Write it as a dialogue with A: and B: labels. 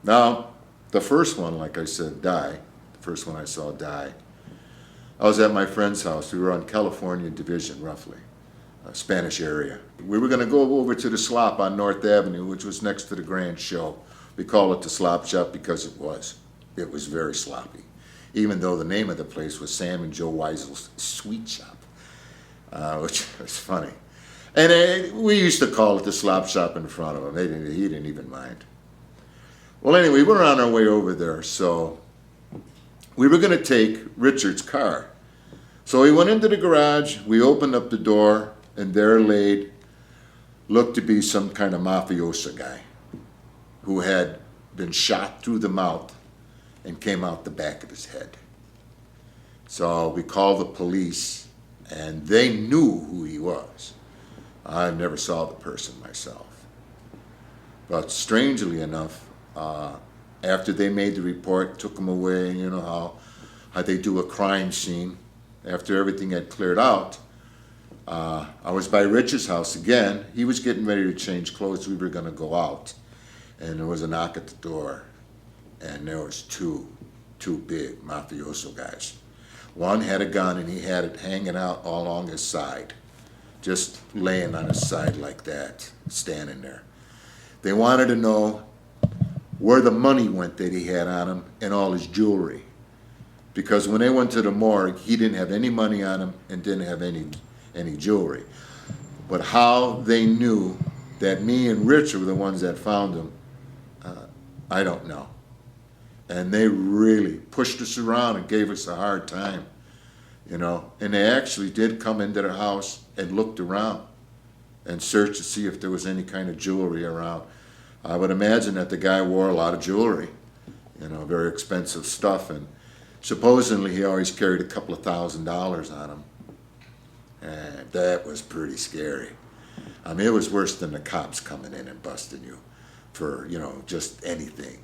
A: Now, the first one, like I said, die. The first one I saw die. I was at my friend's house. We were on California Division, roughly, a Spanish area. We were going to go over to the Slop on North Avenue, which was next to the Grand Show. We call it the Slop Shop because it was. It was very sloppy, even though the name of the place was Sam and Joe Weisel's Sweet Shop, which was funny. And we used to call it the Slop Shop in front of him. He didn't even mind. Well, anyway, we're on our way over there, so we were going to take Richard's car. So we went into the garage, we opened up the door, and there looked to be some kind of mafioso guy who had been shot through the mouth and came out the back of his head. So we called the police, and they knew who he was. I never saw the person myself. But strangely enough, after they made the report, took him away, you know how they do a crime scene. After everything had cleared out, I was by Rich's house again. He was getting ready to change clothes. We were going to go out. And there was a knock at the door. And there was two big mafioso guys. One had a gun and he had it hanging out all along his side. Just laying on his side like that, standing there. They wanted to know where the money went that he had on him and all his jewelry. Because when they went to the morgue, he didn't have any money on him and didn't have any jewelry. But how they knew that me and Rich were the ones that found him, I don't know. And they really pushed us around and gave us a hard time, you know. And they actually did come into the house and looked around and searched to see if there was any kind of jewelry around. I would imagine that the guy wore a lot of jewelry, you know, very expensive stuff, and supposedly he always carried a couple of $1,000s on him. And that was pretty scary. I mean, it was worse than the cops coming in and busting you for, you know, just anything.